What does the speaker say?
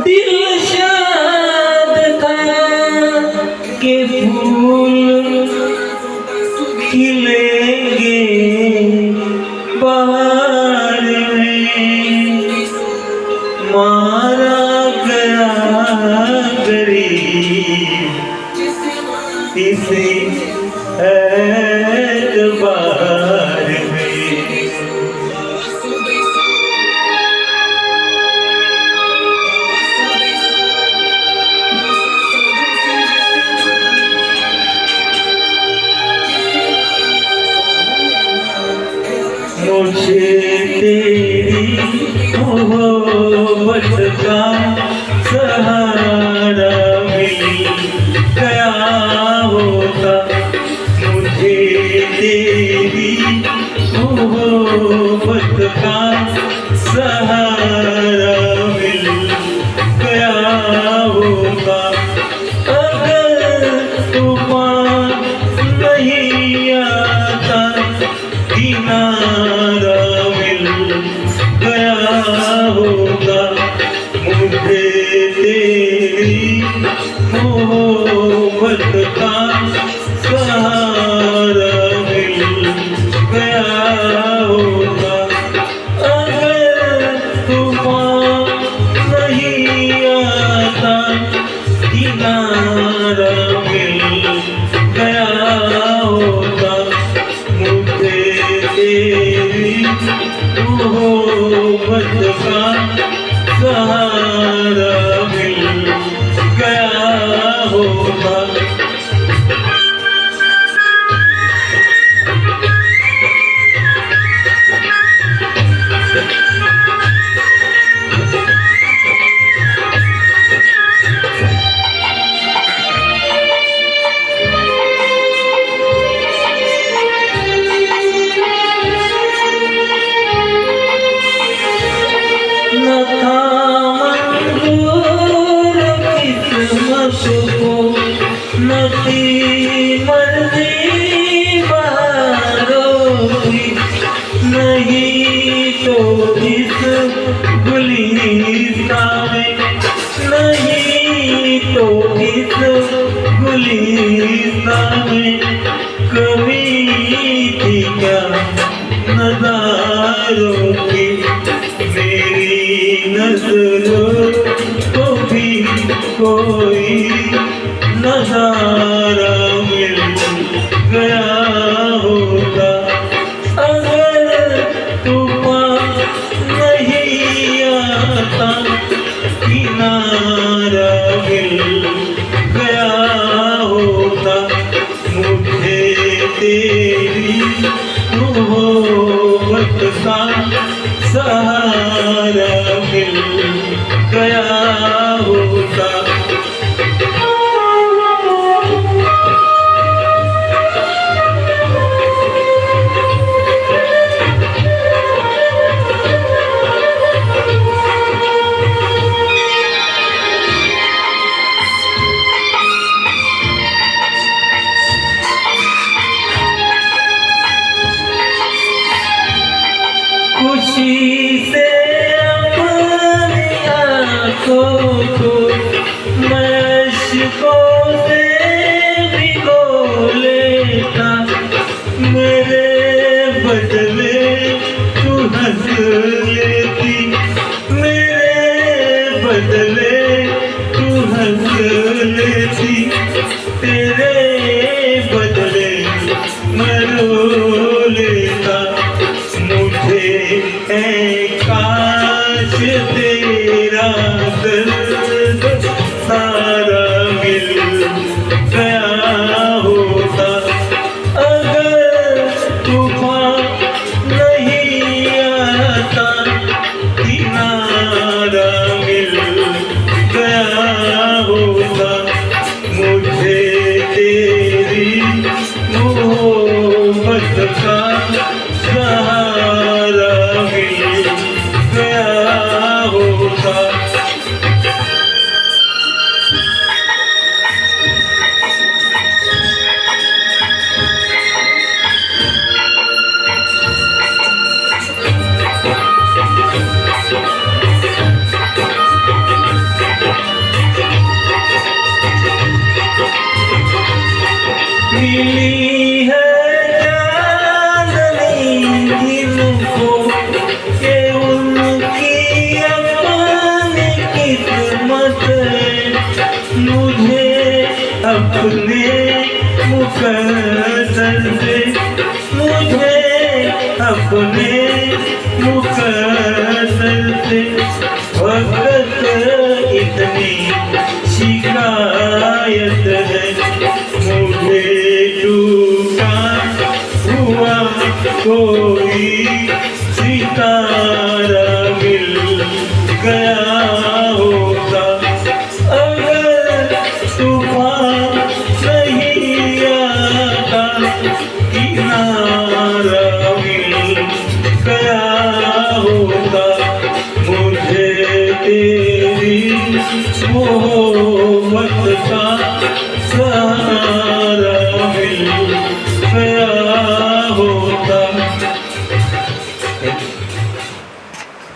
दिल शाद था कि फूल खिलेंगे बहार में, मारा गया गरीब इसी एतबार में। मुझे तेरी मोहब्बत का सहारा मिल गया होता, मुझे तेरी मोहब्बत का सहारा मिल गया होता। अगर तूफान नहीं आता किनारा मिल गया होगा, मुझे तेरी मोहब्बत का सहारा मिल गया होगा। अगर तूफान नहीं आता किनारा मिल गया होगा, मुझे तेरी मोहब्बत का सहारा मिल गया होगा। न था मंजूर किस्मत को, न थी मर्जी बहारों की, नहीं तो इस गुलिस्तां में, नहीं तो इस गुलिस्तां में कभी थी क्या नज़ारों की। मेरी नज़रों को भी कोई नज़ारा मिल गया होगा। अगर तूफान नहीं आता किनारा मिल गया होता, मुझे तेरी मोहब्बत का सहारा मिल गया होता। खुशी से अपनी आँखों को मशकों से भिगो लेता, मेरे बदले तू हंस लेती, मेरे बदले तू हंस लेती, तेरे बदले मैं रो लेता। मुझे है काश तेरा दर्द सारा मिल गया होता। अगर तूफान नहीं आता मुकद्दर से मुझे अपने मुकद्दर से वक्त इतनी शिकायत है मुझे टूटा हुआ कोई सितारा मिल गया होता अगर तूफान नहीं आता किनारा मिल गया होता मुझे तेरी मोहब्बत का सहारा